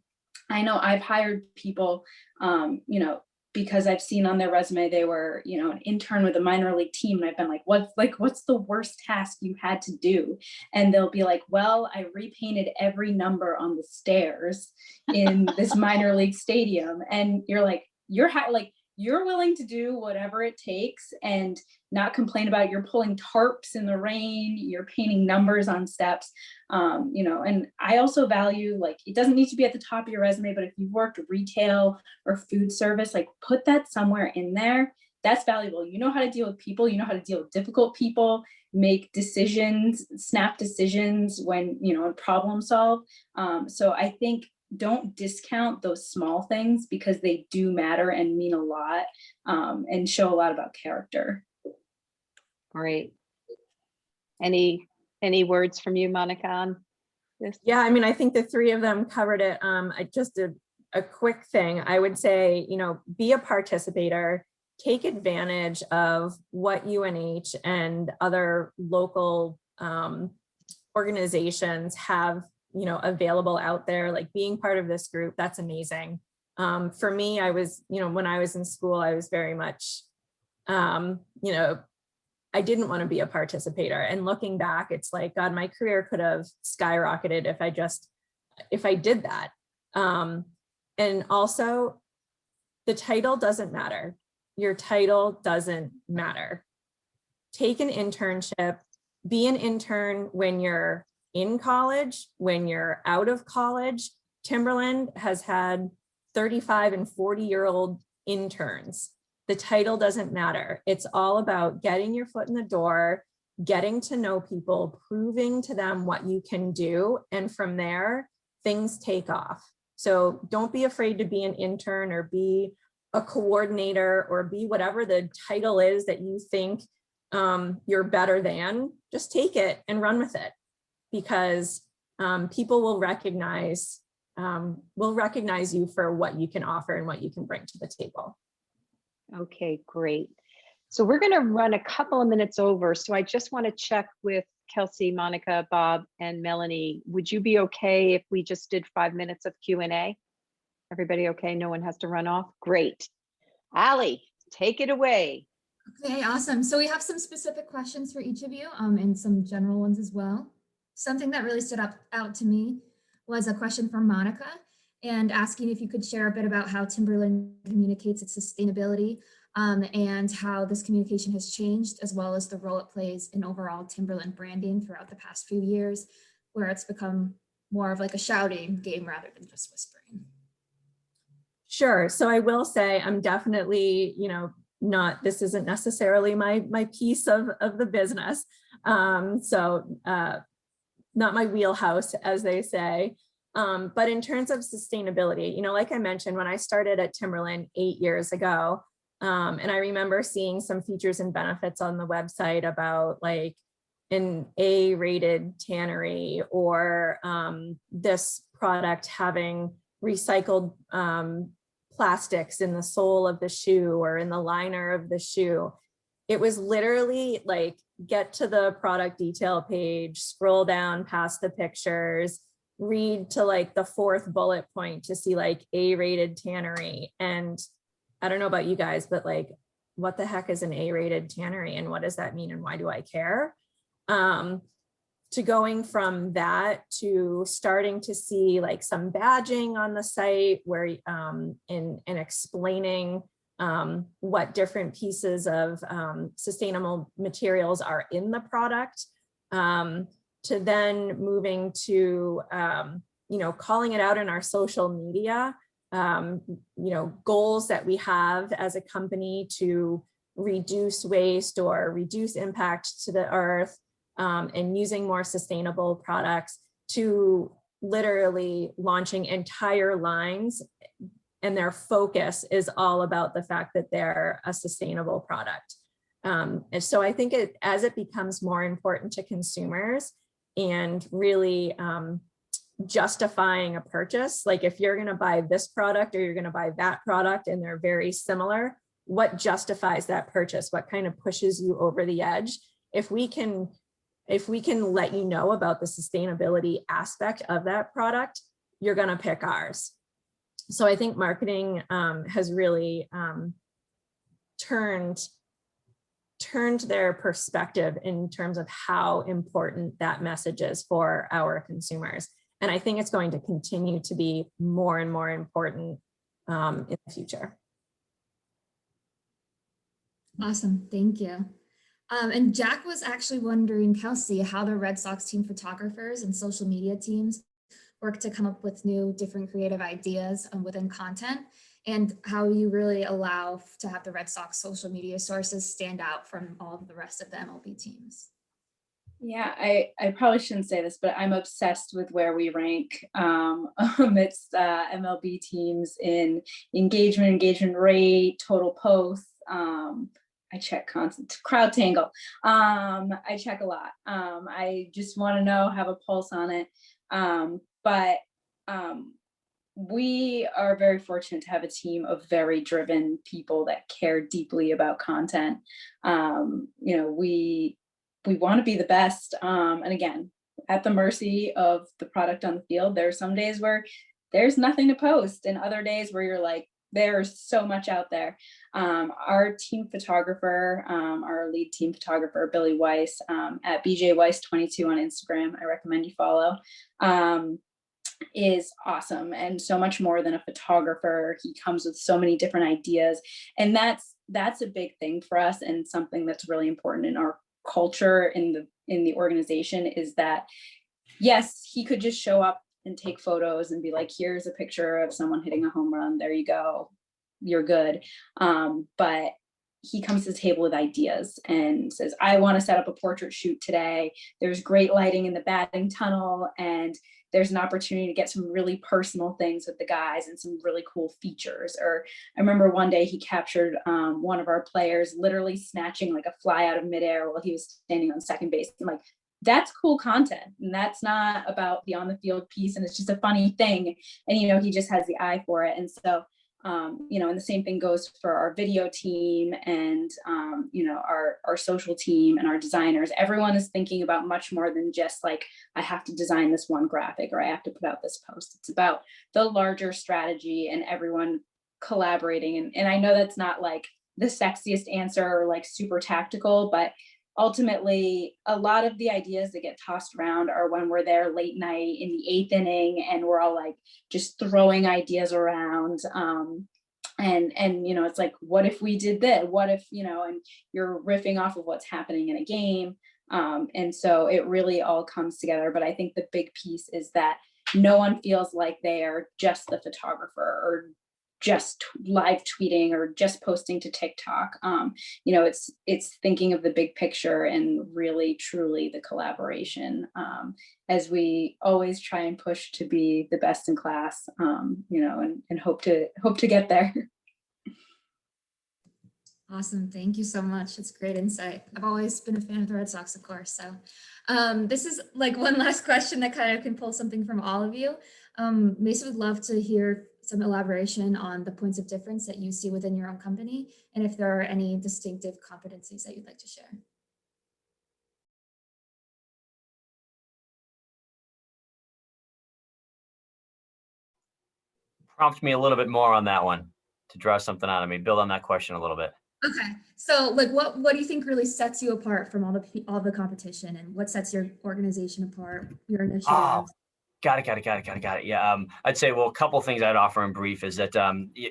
I know I've hired people, you know, because I've seen on their resume they were, you know, an intern with a minor league team, and I've been like, what's the worst task you had to do? And they'll be like, well, I repainted every number on the stairs in this minor league stadium. And you're like, you're willing to do whatever it takes and not complain about, you're pulling tarps in the rain, you're painting numbers on steps, you know. And I also value, like, it doesn't need to be at the top of your resume, but if you've worked retail or food service, like put that somewhere in there. That's valuable. You know how to deal with people, you know how to deal with difficult people, make decisions, snap decisions when, you know, and problem solve. So I think don't discount those small things because they do matter and mean a lot, and show a lot about character. Great. Any words from you, Monica, on this? Yeah, I mean, I think the three of them covered it. I just did a quick thing. I would say, you know, be a participator, take advantage of what UNH and other local organizations have, you know, available out there. Like being part of this group, that's amazing. For me, I was, you know, when I was in school, I was very much, you know, I didn't want to be a participator. And looking back, it's like, God, my career could have skyrocketed if I did that. And also, the title doesn't matter. Your title doesn't matter. Take an internship, be an intern when you're in college, when you're out of college. Timberland has had 35 and 40-year-old interns. The title doesn't matter. It's all about getting your foot in the door, getting to know people, proving to them what you can do. And from there, things take off. So don't be afraid to be an intern or be a coordinator or be whatever the title is that you think you're better than. Just take it and run with it, because people will recognize you for what you can offer and what you can bring to the table. Okay, great. So we're going to run a couple of minutes over. So I just want to check with Kelsey, Monica, Bob, and Melanie. Would you be okay if we just did 5 minutes of Q&A? Everybody okay? No one has to run off? Great. Allie, take it away. Okay, awesome. So we have some specific questions for each of you, and some general ones as well. Something that really stood out to me was a question from Monica, and asking if you could share a bit about how Timberland communicates its sustainability, and how this communication has changed, as well as the role it plays in overall Timberland branding throughout the past few years, where it's become more of like a shouting game rather than just whispering. Sure. So I will say I'm definitely, this isn't necessarily my piece of the business. Not my wheelhouse, as they say. But in terms of sustainability, like I mentioned, when I started at Timberland 8 years ago, and I remember seeing some features and benefits on the website about like an A-rated tannery, or this product having recycled plastics in the sole of the shoe or in the liner of the shoe. It was literally like, get to the product detail page, scroll down past the pictures, read to like the 4th bullet point to see like A-rated tannery. And I don't know about you guys, but like, what the heck is an A-rated tannery and what does that mean and why do I care? To going from that to starting to see like some badging on the site where in explaining what different pieces of sustainable materials are in the product, to then moving to calling it out in our social media, goals that we have as a company to reduce waste or reduce impact to the earth, and using more sustainable products, to literally launching entire lines, and their focus is all about the fact that they're a sustainable product. And so I think as it becomes more important to consumers and really justifying a purchase, like if you're going to buy this product or you're going to buy that product and they're very similar, what justifies that purchase? What kind of pushes you over the edge? If we can let you know about the sustainability aspect of that product, you're going to pick ours. So I think marketing has really turned their perspective in terms of how important that message is for our consumers. And I think it's going to continue to be more and more important in the future. Awesome, thank you. And Jack was actually wondering, Kelsey, how the Red Sox team photographers and social media teams work to come up with new, different creative ideas within content, and how you really allow to have the Red Sox social media sources stand out from all of the rest of the MLB teams. Yeah, I probably shouldn't say this, but I'm obsessed with where we rank amidst MLB teams in engagement rate, total posts. I check constant crowd tangle. I check a lot. I just want to know, have a pulse on it. But we are very fortunate to have a team of very driven people that care deeply about content. We want to be the best. And again, at the mercy of the product on the field. There are some days where there's nothing to post, and other days where you're like, there's so much out there. Our team photographer, our lead team photographer, Billy Weiss, at BJ Weiss 22 on Instagram, I recommend you follow, is awesome, and so much more than a photographer. He comes with so many different ideas, and that's a big thing for us, and something that's really important in our culture in the organization, is that yes, he could just show up and take photos and be like, here's a picture of someone hitting a home run, there you go, you're good. But he comes to the table with ideas and says, I want to set up a portrait shoot today. There's great lighting in the batting tunnel, and there's an opportunity to get some really personal things with the guys and some really cool features. Or I remember one day he captured one of our players literally snatching like a fly out of midair while he was standing on second base. I'm like, that's cool content, and that's not about the on the field piece, and it's just a funny thing, and he just has the eye for it. And so and the same thing goes for our video team and our social team and our designers. Everyone is thinking about much more than just like, I have to design this one graphic or I have to put out this post. It's about the larger strategy and everyone collaborating. And I know that's not like the sexiest answer or like super tactical, but ultimately, a lot of the ideas that get tossed around are when we're there late night in the 8th inning and we're all like just throwing ideas around. And it's like, what if we did this? What if, and you're riffing off of what's happening in a game. And so it really all comes together. But I think the big piece is that no one feels like they are just the photographer or just live tweeting or just posting to TikTok. You know, it's thinking of the big picture and really truly the collaboration, as we always try and push to be the best in class, you know, and hope to get there. Awesome. Thank you so much. It's great insight. I've always been a fan of the Red Sox, of course. So this is like one last question that kind of can pull something from all of you. Mason would love to hear some elaboration on the points of difference that you see within your own company, and if there are any distinctive competencies that you'd like to share. Prompt me a little bit more on that one to draw something out of me. Build on that question a little bit. Okay, so like what do you think really sets you apart from all the competition, and what sets your organization apart, your initiatives? Oh, got it. Yeah, I'd say, well, a couple things I'd offer in brief is that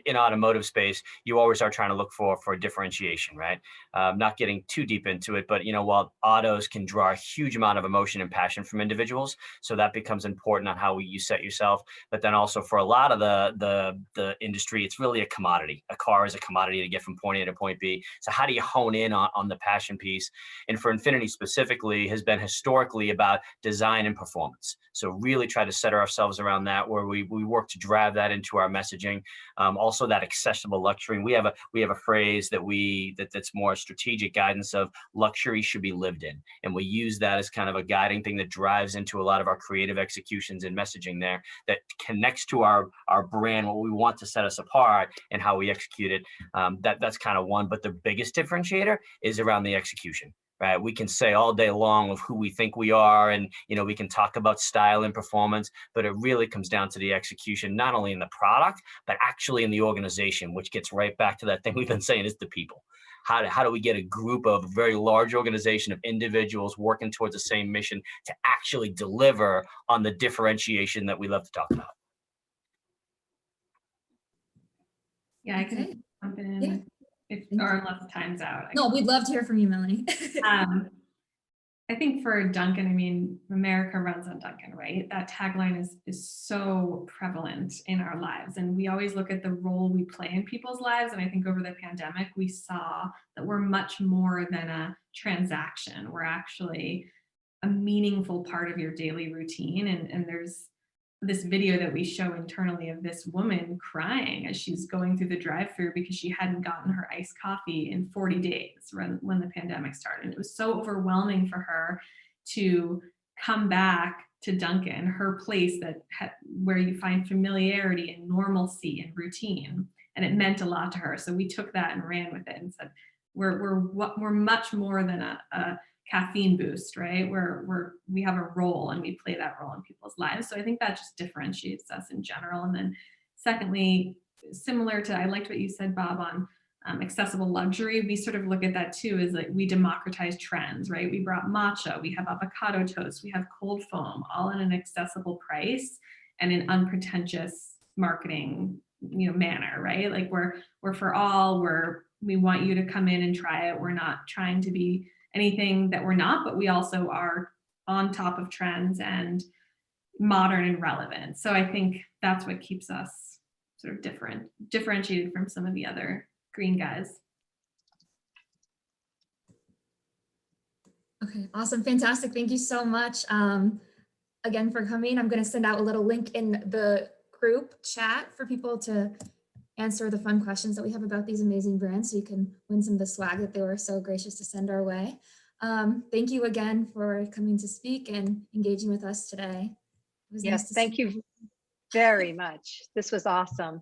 in automotive space, you always are trying to look for differentiation, right? Not getting too deep into it, but you know, while autos can draw a huge amount of emotion and passion from individuals, so that becomes important on how you set yourself. But then also for a lot of the industry, it's really a commodity. A car is a commodity to get from point A to point B. So how do you hone in on the passion piece? And for Infinity specifically, has been historically about design and performance. So really try to set ourselves around that, where we work to drive that into our messaging. Also that accessible luxury. We have a phrase that's more strategic guidance of luxury should be lived in. And we use that as kind of a guiding thing that drives into a lot of our creative executions and messaging there that connects to our brand, what we want to set us apart and how we execute it. That's kind of one, but the biggest differentiator is around the execution. Right, we can say all day long of who we think we are, and you know, we can talk about style and performance, but it really comes down to the execution, not only in the product, but actually in the organization, which gets right back to that thing we've been saying is the people. How do we get a group of a very large organization of individuals working towards the same mission to actually deliver on the differentiation that we love to talk about? Yeah, I can jump in. Yeah. Or unless time's out. No, we'd love to hear from you, Melanie. I think for Dunkin, I mean, America runs on Dunkin, right? That tagline is so prevalent in our lives. And we always look at the role we play in people's lives. And I think over the pandemic, we saw that we're much more than a transaction. We're actually a meaningful part of your daily routine. And there's this video that we show internally of this woman crying as she's going through the drive-thru because she hadn't gotten her iced coffee in 40 days when the pandemic started. It was so overwhelming for her to come back to Dunkin, her place where you find familiarity and normalcy and routine. And it meant a lot to her. So we took that and ran with it and said, we're much more than a caffeine boost, right? We have a role and we play that role in people's lives. So I think that just differentiates us in general. And then secondly, similar to, I liked what you said, Bob, on accessible luxury, we sort of look at that too, as like we democratize trends, right? We brought matcha, we have avocado toast, we have cold foam, all in an accessible price and an unpretentious marketing, manner, right? Like we're for all, we want you to come in and try it. We're not trying to be anything that we're not, but we also are on top of trends and modern and relevant. So I think that's what keeps us sort of differentiated from some of the other green guys. Okay, awesome, fantastic. Thank you so much again for coming. I'm going to send out a little link in the group chat for people to answer the fun questions that we have about these amazing brands, so you can win some of the swag that they were so gracious to send our way. Thank you again for coming to speak and engaging with us today. Yes, thank you very much. This was awesome.